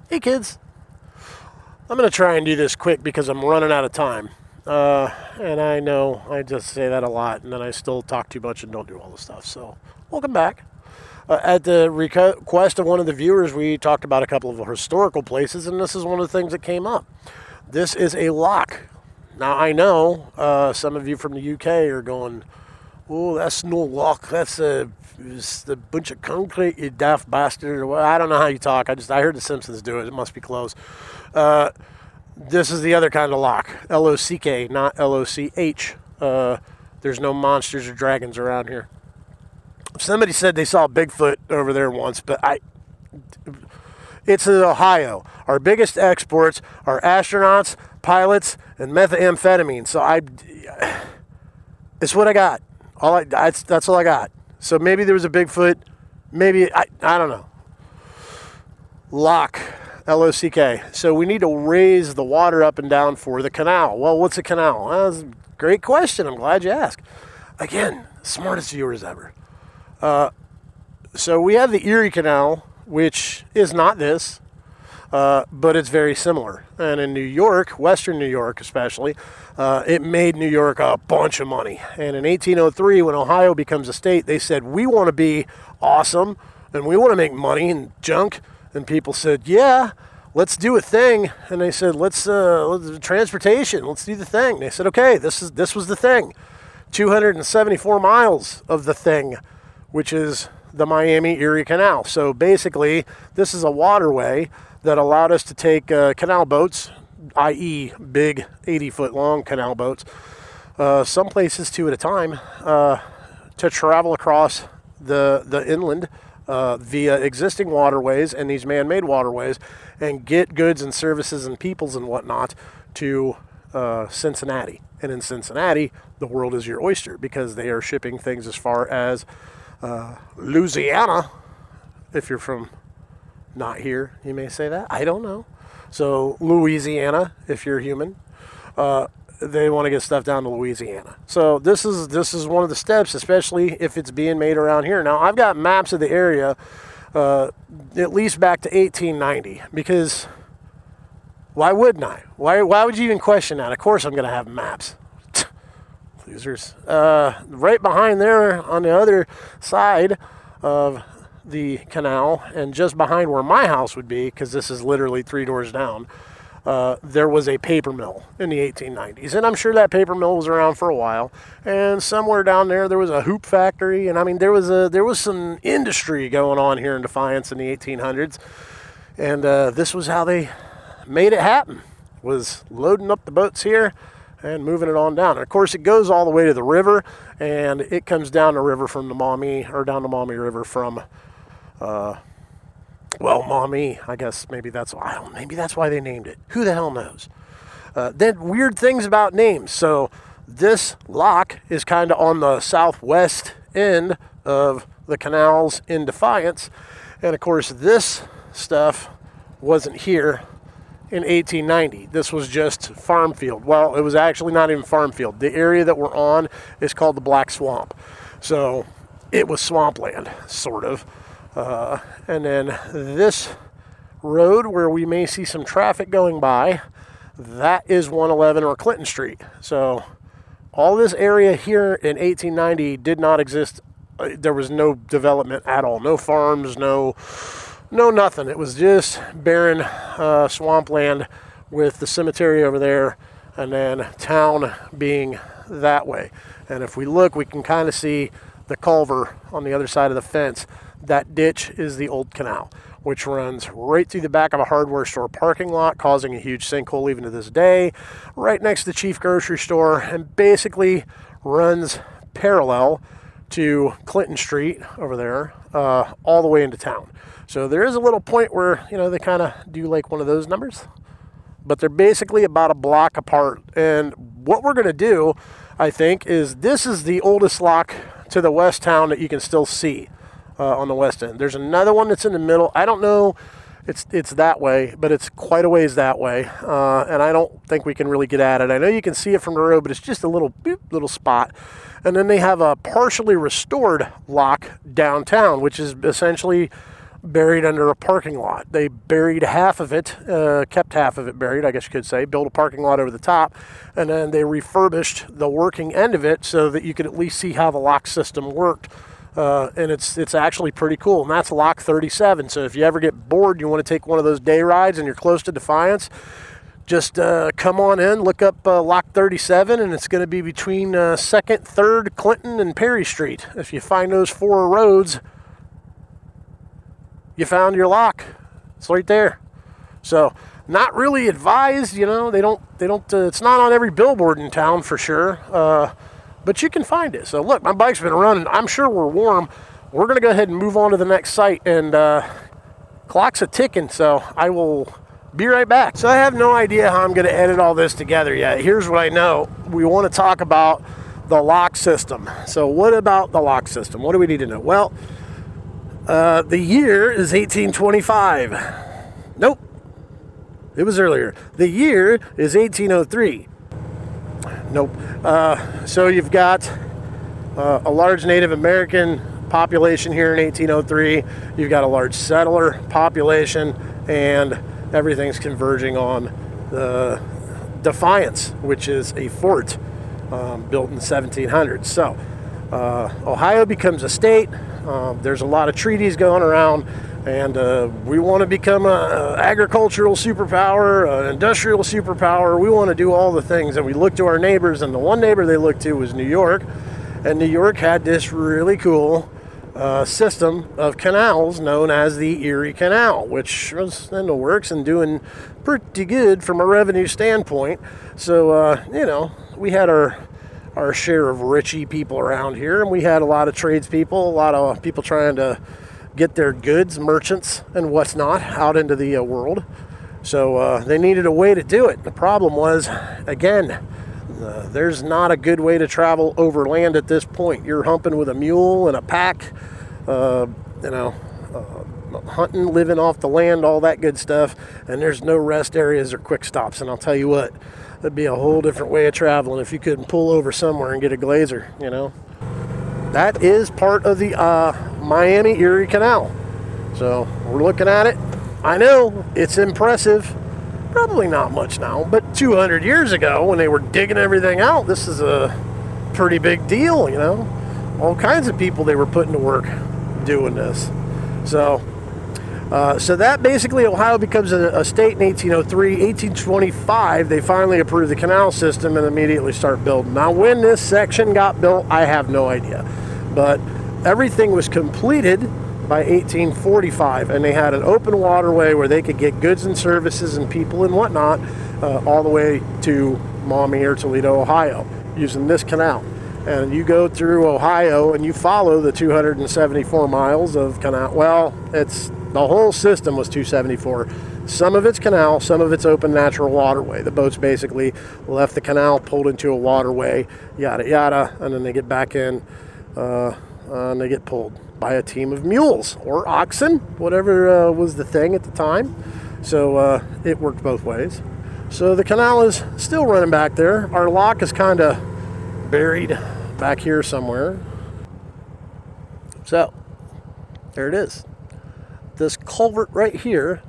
Hey kids, I'm going to try and do this quick because I'm running out of time. And I know I just say that a lot and then I still talk too much and don't do all the stuff. So, welcome back. At the request of one of the viewers, we talked about a couple of historical places, and this is one of the things that came up. This is a lock. Now, I know some of you from the UK are going, oh, that's no lock. That's it's a bunch of concrete, you daft bastard. Well, I don't know how you talk. I heard the Simpsons do it. It must be close. This is the other kind of lock. L-O-C-K, not L-O-C-H. There's no monsters or dragons around here. Somebody said they saw Bigfoot over there once, but it's in Ohio. Our biggest exports are astronauts, pilots, and methamphetamine. So it's what I got. That's all I got. So maybe there was a Bigfoot. Maybe, I don't know. Lock, L-O-C-K. So we need to raise the water up and down for the canal. Well, what's a canal? Well, that's a great question. I'm glad you asked. Again, smartest viewers ever. So we have the Erie Canal, which is not this, but it's very similar. And in New York, Western New York especially, it made New York a bunch of money. And in 1803, when Ohio becomes a state, they said, we want to be awesome and we want to make money and junk. And people said, yeah, let's do a thing. And they said, let's transportation, let's do the thing. They said, okay, this was the thing. 274 miles of the thing, which is the Miami Erie Canal. So basically, this is a waterway that allowed us to take canal boats, i.e. big 80-foot long canal boats, some places two at a time, to travel across the inland via existing waterways and these man-made waterways and get goods and services and peoples and whatnot to Cincinnati. And in Cincinnati, the world is your oyster because they are shipping things as far as Louisiana. If you're from not here, you may say that. I don't know. So Louisiana, if you're human, they want to get stuff down to Louisiana. So this is one of the steps, especially if it's being made around here. Now I've got maps of the area, at least back to 1890, because why wouldn't I? Why would you even question that? Of course I'm going to have maps. Losers. Right behind there on the other side of the canal and just behind where my house would be, because this is literally 3 doors down, there was a paper mill in the 1890s. And I'm sure that paper mill was around for a while. And somewhere down there was a hoop factory. And I mean, there was some industry going on here in Defiance in the 1800s. And this was how they made it happen, was loading up the boats here and moving it on down. And of course, it goes all the way to the river, and it comes down the river from the Maumee, or down the Maumee River from, Maumee. I guess maybe that's why they named it. Who the hell knows? Then weird things about names. So this lock is kind of on the southwest end of the canals in Defiance, and of course, this stuff wasn't here in 1890. This was just farm field. Well, it was actually not even farm field. The area that we're on is called the Black Swamp. So it was swampland, sort of. And then this road where we may see some traffic going by, that is 111 or Clinton Street. So all this area here in 1890 did not exist. There was no development at all. No farms, no nothing. It was just barren swampland with the cemetery over there and then town being that way. And if we look, we can kind of see the culvert on the other side of the fence. That ditch is the old canal, which runs right through the back of a hardware store parking lot, causing a huge sinkhole even to this day, right next to the Chief Grocery Store, and basically runs parallel to Clinton Street over there, all the way into town. So there is a little point where, they kind of do like one of those numbers, but they're basically about a block apart. And what we're going to do, I think, is this is the oldest lock to the west town that you can still see on the west end. There's another one that's in the middle. I don't know, it's that way, but it's quite a ways that way, and I don't think we can really get at it. I know you can see it from the road, but it's just a little spot. And then they have a partially restored lock downtown, which is essentially buried under a parking lot. They buried half of it, kept half of it buried, I guess you could say, built a parking lot over the top, and then they refurbished the working end of it so that you could at least see how the lock system worked. And it's actually pretty cool, and that's Lock 37. So if you ever get bored, you want to take one of those day rides and you're close to Defiance, just come on in, look up Lock 37, and it's going to be between 2nd, 3rd, Clinton, and Perry Street. If you find those 4 roads, you found your lock. It's right there. So not really advised, they don't, it's not on every billboard in town for sure, but you can find it. So look, my bike's been running. I'm sure we're warm. We're going to go ahead and move on to the next site, and clock's a ticking, so I will be right back. So I have no idea how I'm going to edit all this together yet. Here's what I know. We want to talk about the lock system. So what about the lock system? What do we need to know? Well, the year is 1825. Nope. It was earlier. The year is 1803. Nope. So you've got a large Native American population here in 1803. You've got a large settler population, and everything's converging on the Defiance, which is a fort built in the 1700s. So Ohio becomes a state. There's a lot of treaties going around, and we want to become an agricultural superpower, an industrial superpower. We want to do all the things, and we look to our neighbors, and the one neighbor they looked to was New York, and New York had this really cool system of canals known as the Erie Canal, which was in the works and doing pretty good from a revenue standpoint. So, we had our share of richy people around here, and we had a lot of tradespeople, a lot of people trying to get their goods, merchants and what's not, out into the world. So they needed a way to do it. The problem was, again, there's not a good way to travel overland at this point. You're humping with a mule and a pack, hunting, living off the land, all that good stuff, and there's no rest areas or quick stops. And I'll tell you what, that'd be a whole different way of traveling if you couldn't pull over somewhere and get a glazer, That is part of the Miami Erie Canal. So we're looking at it. I know it's impressive. Probably not much now, but 200 years ago when they were digging everything out, this is a pretty big deal, All kinds of people they were putting to work doing this. So that basically, Ohio becomes a state in 1803. 1825, they finally approved the canal system and immediately start building. Now, when this section got built, I have no idea. But everything was completed by 1845, and they had an open waterway where they could get goods and services and people and whatnot all the way to Miami or Toledo, Ohio, using this canal. And you go through Ohio and you follow the 274 miles of canal. Well, the whole system was 274. Some of it's canal, some of it's open natural waterway. The boats basically left the canal, pulled into a waterway, yada yada, and then they get back in and they get pulled by a team of mules or oxen, whatever was the thing at the time. So it worked both ways. So the canal is still running back there. Our lock is kind of buried back here somewhere. So there it is. This culvert right here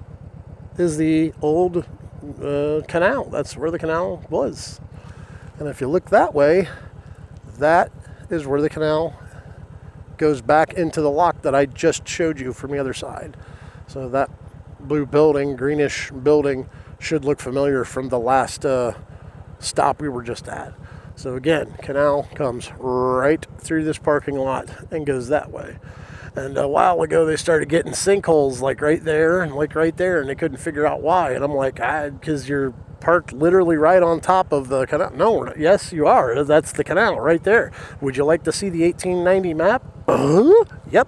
is the old canal. That's where the canal was. And if you look that way, that is where the canal goes back into the lock that I just showed you from the other side. So that blue building, greenish building, should look familiar from the last stop we were just at. So again, canal comes right through this parking lot and goes that way. And a while ago, they started getting sinkholes like right there and like right there, and they couldn't figure out why. And I'm like, because you're parked literally right on top of the canal. No, yes, you are. That's the canal right there. Would you like to see the 1890 map? Yep.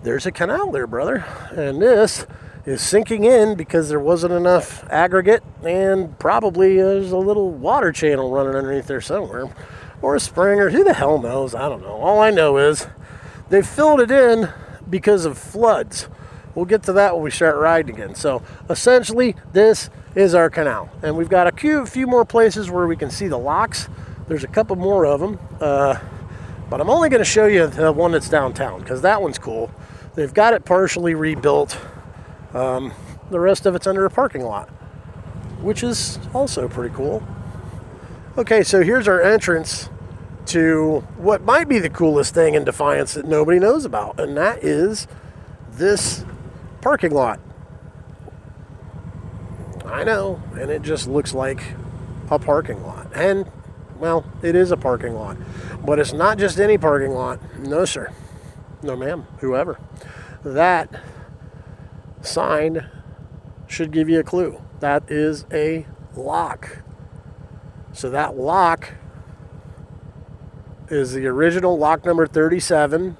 There's a canal there, brother. And this is sinking in because there wasn't enough aggregate, and probably there's a little water channel running underneath there somewhere, or a spring, or who the hell knows. I don't know. All I know is they filled it in because of floods. We'll get to that when we start riding again. So essentially, this is our canal, and we've got a few more places where we can see the locks. There's a couple more of them, but I'm only going to show you the one that's downtown because that one's cool. They've got it partially rebuilt. The rest of it's under a parking lot, which is also pretty cool. Okay, so here's our entrance to what might be the coolest thing in Defiance that nobody knows about, and that is this parking lot. I know, and it just looks like a parking lot. And, well, it is a parking lot. But it's not just any parking lot. No, sir. No, ma'am. Whoever. That sign should give you a clue. That is a lock. So that lock is the original lock number 37,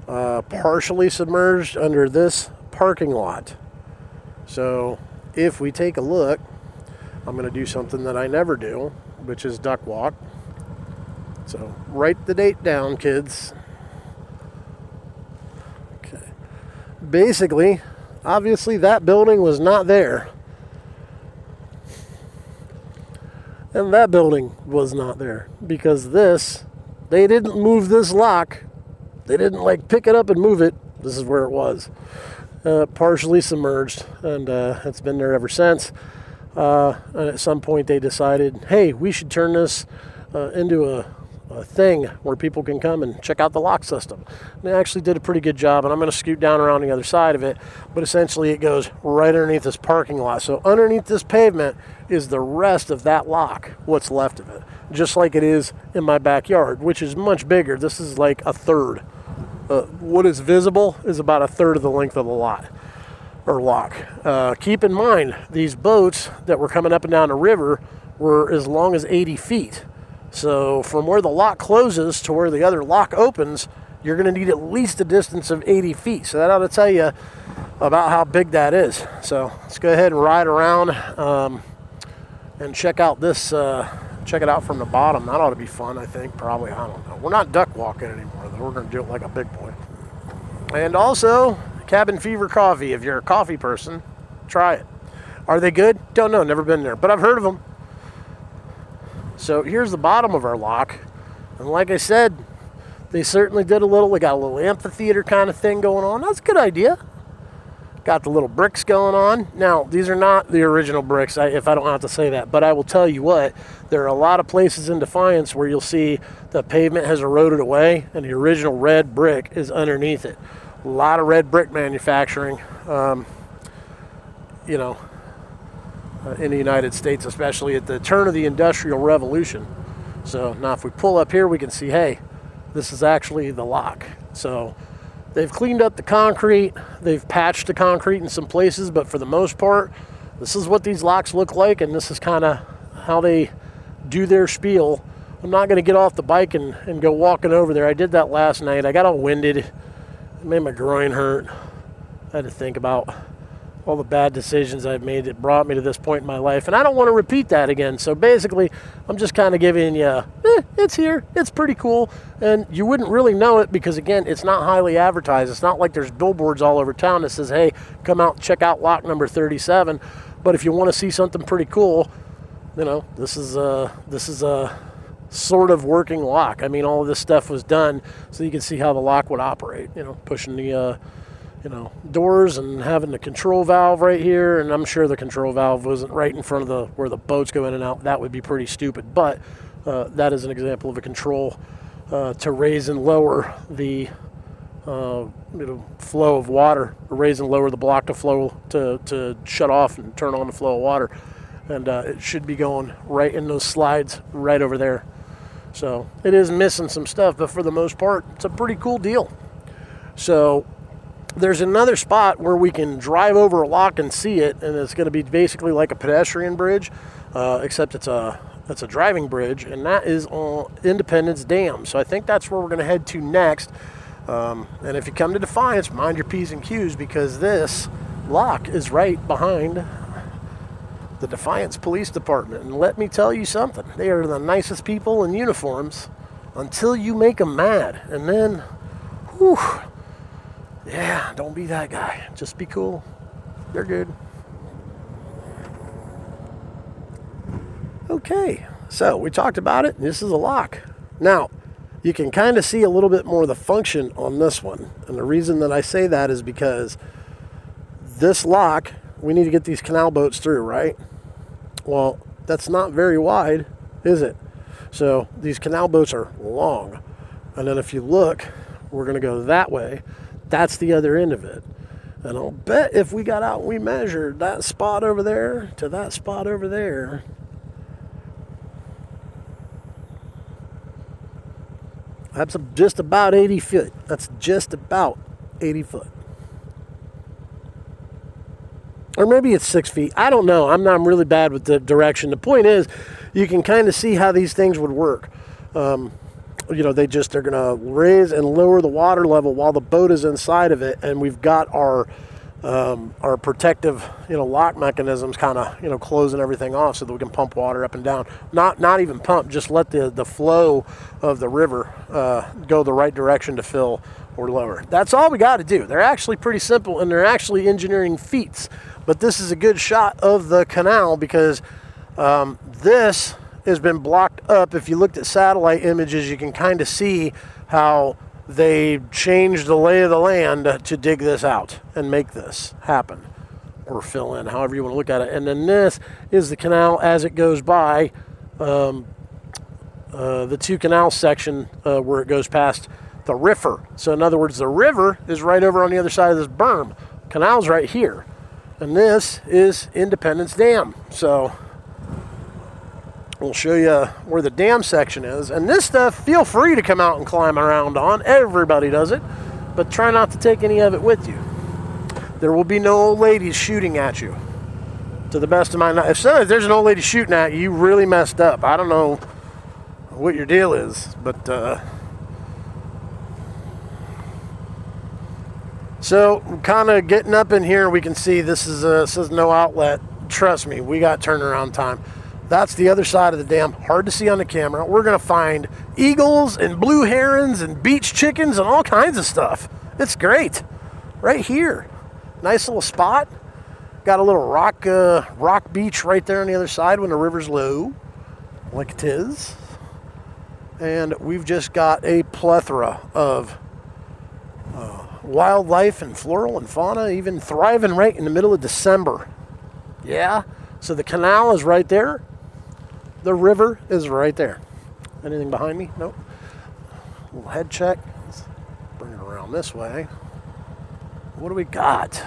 partially submerged under this parking lot. So if we take a look, I'm going to do something that I never do, which is duck walk. So write the date down, kids. Okay. Basically, obviously that building was not there. And that building was not there because they didn't move this lock. They didn't like pick it up and move it. This is where it was. Partially submerged, and it's been there ever since. And at some point they decided, hey, we should turn this into a thing where people can come and check out the lock system. And they actually did a pretty good job, and I'm going to scoot down around the other side of it, but essentially it goes right underneath this parking lot. So underneath this pavement is the rest of that lock, what's left of it, just like it is in my backyard, which is much bigger. This is like a third. What is visible is about a third of the length of the lot or lock. Keep in mind, these boats that were coming up and down the river were as long as 80 feet. So from where the lock closes to where the other lock opens, you're going to need at least a distance of 80 feet. So that ought to tell you about how big that is. So let's go ahead and ride around and check out this. Check it out from the bottom. That ought to be fun, I think. Probably, I don't know. We're not duck walking anymore, though. We're going to do it like a big boy. And also, Cabin Fever coffee. If you're a coffee person, try it. Are they good? Don't know. Never been there. But I've heard of them. So here's the bottom of our lock. And like I said, they certainly did they got a little amphitheater kind of thing going on. That's a good idea. Got the little bricks going on. Now, these are not the original bricks, if I don't have to say that. But I will tell you what, there are a lot of places in Defiance where you'll see the pavement has eroded away and the original red brick is underneath it. A lot of red brick manufacturing, in the United States, especially at the turn of the Industrial Revolution. So now if we pull up here, we can see, hey, this is actually the lock. So they've cleaned up the concrete. They've patched the concrete in some places, but for the most part, this is what these locks look like, and this is kind of how they do their spiel. I'm not going to get off the bike and go walking over there. I did that last night. I got all winded. It made my groin hurt. I had to think about all the bad decisions I've made that brought me to this point in my life, and I don't want to repeat that again. So basically, I'm just kind of giving you, it's here, it's pretty cool, and you wouldn't really know it because, again, it's not highly advertised. It's not like there's billboards all over town that says, hey, come out and check out lock number 37, but if you want to see something pretty cool, this is a sort of working lock. I mean, all of this stuff was done so you can see how the lock would operate, pushing the doors and having the control valve right here. And I'm sure the control valve wasn't right in front of where the boats go in and out. That would be pretty stupid. But that is an example of a control to raise and lower the flow of water, or raise and lower the block to flow to shut off and turn on the flow of water. And it should be going right in those slides right over there. So it is missing some stuff, but for the most part, it's a pretty cool deal. So there's another spot where we can drive over a lock and see it, and it's going to be basically like a pedestrian bridge, except it's a driving bridge, and that is on Independence Dam. So I think that's where we're going to head to next. And if you come to Defiance, mind your P's and Q's, because this lock is right behind the Defiance Police Department. And let me tell you something, they are the nicest people in uniforms until you make them mad. And then, whew, yeah, don't be that guy. Just be cool. They're good. Okay, so we talked about it. This is a lock. Now, you can kind of see a little bit more of the function on this one. And the reason that I say that is because this lock, we need to get these canal boats through, right? Well, that's not very wide, is it? So these canal boats are long. And then if you look, we're going to go that way. That's the other end of it. And I'll bet if we got out and we measured that spot over there to that spot over there, that's just about 80 feet. That's just about 80 foot. Or maybe it's 6 feet. I don't know. I'm really bad with the direction. The point is, you can kind of see how these things would work. They're going to raise and lower the water level while the boat is inside of it, and we've got our protective, lock mechanisms kind of, closing everything off so that we can pump water up and down. Not even pump, just let the flow of the river go the right direction to fill or lower. That's all we got to do. They're actually pretty simple, and they're actually engineering feats. But this is a good shot of the canal because this has been blocked up. If you looked at satellite images, you can kind of see how they changed the lay of the land to dig this out and make this happen or fill in, however you want to look at it. And then this is the canal as it goes by, the two canal section where it goes past the river. So in other words, the river is right over on the other side of this berm. Canal's right here. And this is Independence Dam. So we'll show you where the dam section is. And this stuff, feel free to come out and climb around on. Everybody does it. But try not to take any of it with you. There will be no old ladies shooting at you. To the best of my knowledge. If there's an old lady shooting at you, you really messed up. I don't know what your deal is. But, so kind of getting up in here, we can see this says no outlet. Trust me, we got turnaround time. That's the other side of the dam. Hard to see on the camera. We're going to find eagles and blue herons and beach chickens and all kinds of stuff. It's great. Right here. Nice little spot. Got a little rock beach right there on the other side when the river's low, like it is. And we've just got a plethora of wildlife and floral and fauna, even thriving right in the middle of December. Yeah. So the canal is right there. The river is right there. Anything behind me? Nope. A little head check. Let's bring it around this way. What do we got?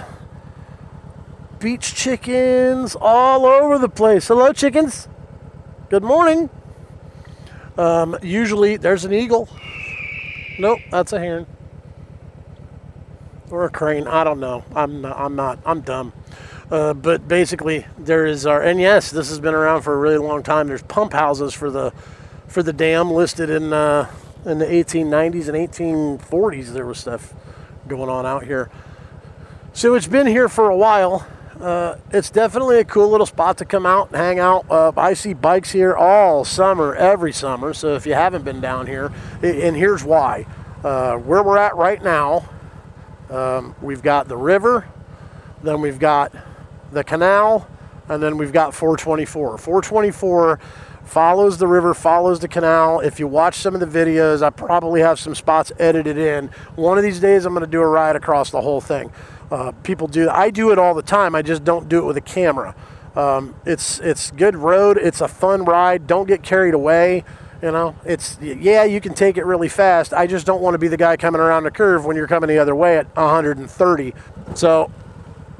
Beach chickens all over the place. Hello, chickens. Good morning. Usually there's an eagle. Nope, that's a heron. Or a crane. I don't know. I'm dumb. But basically, there is and yes, this has been around for a really long time. There's pump houses for the dam listed in the 1890s and 1840s. There was stuff going on out here. So it's been here for a while. It's definitely a cool little spot to come out and hang out. I see bikes here all summer, every summer. So if you haven't been down here, and here's why. Where we're at right now, we've got the river, then we've got the canal, and then we've got 424. 424 follows the river, follows the canal. If you watch some of the videos, I probably have some spots edited in. One of these days, I'm going to do a ride across the whole thing. People do. I do it all the time. I just don't do it with a camera. It's good road. It's a fun ride. Don't get carried away. You can take it really fast. I just don't want to be the guy coming around the curve when you're coming the other way at 130. So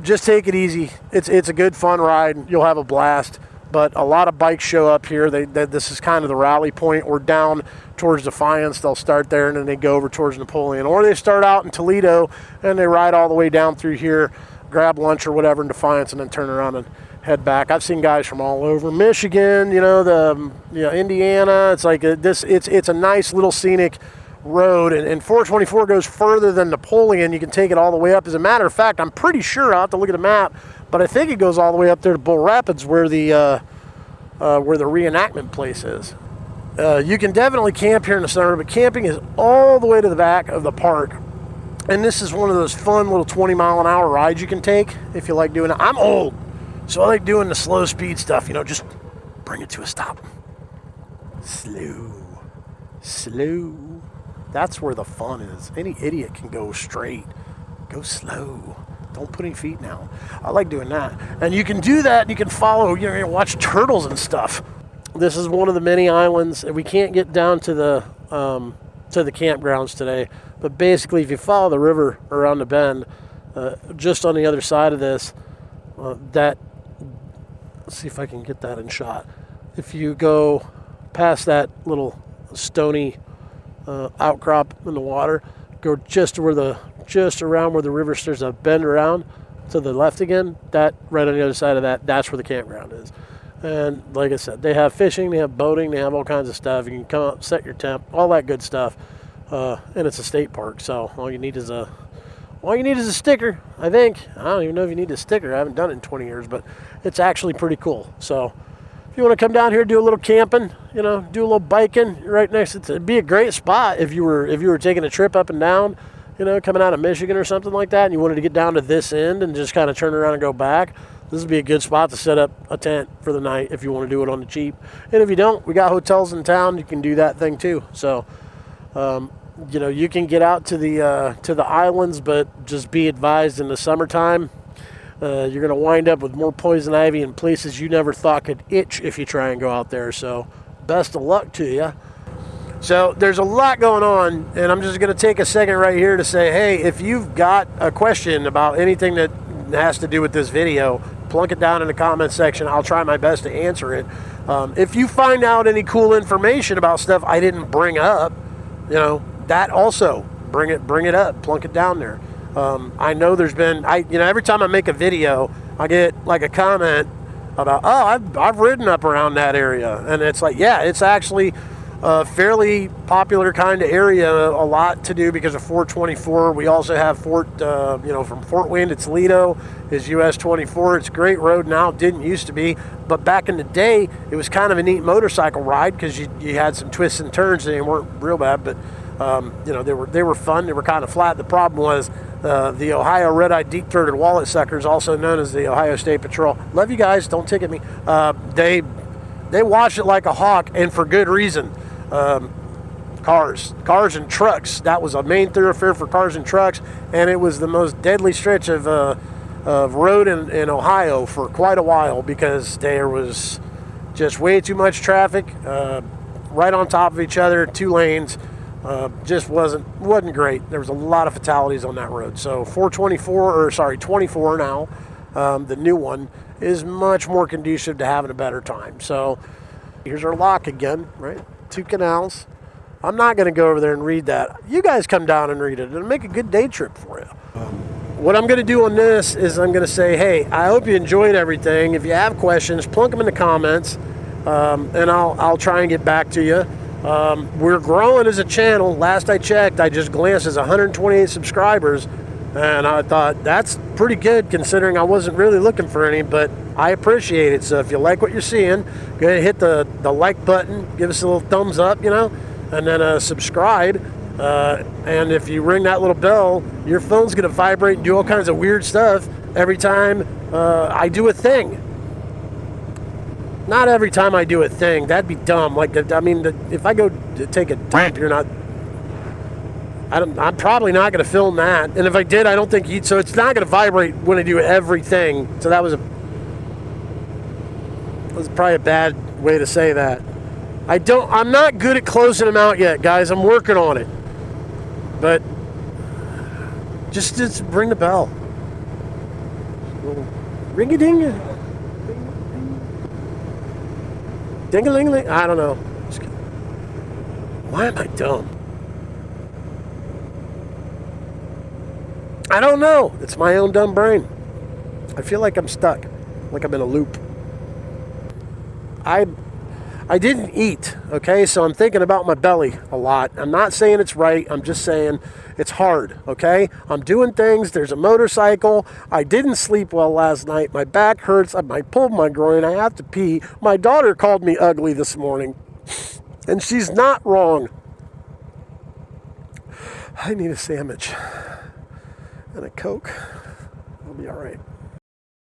just take it easy. It's a good, fun ride. You'll have a blast. But a lot of bikes show up here. This is kind of the rally point. Or down towards Defiance. They'll start there and then they go over towards Napoleon. Or they start out in Toledo and they ride all the way down through here, grab lunch or whatever in Defiance, and then turn around and head back. I've seen guys from all over Michigan, Indiana. It's like it's a nice little scenic road, and 424 goes further than Napoleon. You can take it all the way up. As a matter of fact, I'm pretty sure, I'll have to look at the map, but I think it goes all the way up there to Bull Rapids where the reenactment place is. You can definitely camp here in the summer, but camping is all the way to the back of the park. And this is one of those fun little 20-mile-an-hour rides you can take if you like doing it. I'm old, so I like doing the slow speed stuff, just bring it to a stop. Slow. That's where the fun is. Any idiot can go straight. Go slow. Don't put any feet down. I like doing that. And you can do that. You can follow, watch turtles and stuff. This is one of the many islands. We can't get down to the campgrounds today. But basically, if you follow the river around the bend, just on the other side of this, let's see if I can get that in shot. If you go past that little stony outcrop in the water, go just around where the river starts to bend around to the left again, that right on the other side of that, that's where the campground is. And like I said, they have fishing, they have boating, they have all kinds of stuff. You can come up, set your tent, all that good stuff. And it's a state park, so all you need is a sticker, I think. I don't even know if you need a sticker. I haven't done it in 20 years, but it's actually pretty cool. So if you want to come down here, do a little camping, do a little biking right next to it. It'd be a great spot if you were taking a trip up and down, coming out of Michigan or something like that, and you wanted to get down to this end and just kind of turn around and go back. This would be a good spot to set up a tent for the night if you want to do it on the cheap. And if you don't, we got hotels in town. You can do that thing too. So, you can get out to the islands, but just be advised in the summertime, you're going to wind up with more poison ivy in places you never thought could itch if you try and go out there. So, best of luck to you. So there's a lot going on, and I'm just going to take a second right here to say, hey, if you've got a question about anything that has to do with this video, plunk it down in the comments section. I'll try my best to answer it. If you find out any cool information about stuff I didn't bring up, that also bring it up, plunk it down there. I know there's been, every time I make a video, I get like a comment about, I've ridden up around that area, and it's like, yeah, it's actually a fairly popular kind of area, a lot to do because of 424. We also have from Fort Wayne to Toledo is US 24. It's a great road now, didn't used to be, but back in the day, it was kind of a neat motorcycle ride because you had some twists and turns. They weren't real bad, but they were fun. They were kind of flat. The problem was the Ohio red-eyed deep-throated wallet suckers, also known as the Ohio State Patrol. Love you guys. Don't ticket me. They watched it like a hawk, and for good reason. Cars and trucks. That was a main thoroughfare for cars and trucks, and it was the most deadly stretch of road in Ohio for quite a while because there was just way too much traffic right on top of each other, 2 lanes. Just wasn't great. There was a lot of fatalities on that road. So 24 now, the new one, is much more conducive to having a better time. So here's our lock again, right? 2 canals. I'm not going to go over there and read that. You guys come down and read it. It'll make a good day trip for you. What I'm going to do on this is I'm going to say, hey, I hope you enjoyed everything. If you have questions, plunk them in the comments, and I'll try and get back to you. We're growing as a channel. Last I checked, I just glanced at 128 subscribers, and I thought that's pretty good considering I wasn't really looking for any, but I appreciate it. So if you like what you're seeing, go ahead and hit the like button, give us a little thumbs up, and then subscribe. And if you ring that little bell, your phone's going to vibrate and do all kinds of weird stuff every time I do a thing. Not every time I do a thing. That'd be dumb. If I go to take a dump, I'm probably not going to film that. And if I did, I don't think so it's not going to vibrate when I do everything. So that was probably a bad way to say that. I'm not good at closing them out yet, guys. I'm working on it. But just ring the bell. Ring-a-ding. Ding-a-ling-a-ling. I don't know. Why am I dumb? I don't know. It's my own dumb brain. I feel like I'm stuck. Like I'm in a loop. I didn't eat, okay? So I'm thinking about my belly a lot. I'm not saying it's right. I'm just saying it's hard, okay? I'm doing things. There's a motorcycle. I didn't sleep well last night. My back hurts. I pulled my groin. I have to pee. My daughter called me ugly this morning, and she's not wrong. I need a sandwich and a Coke. I'll be all right.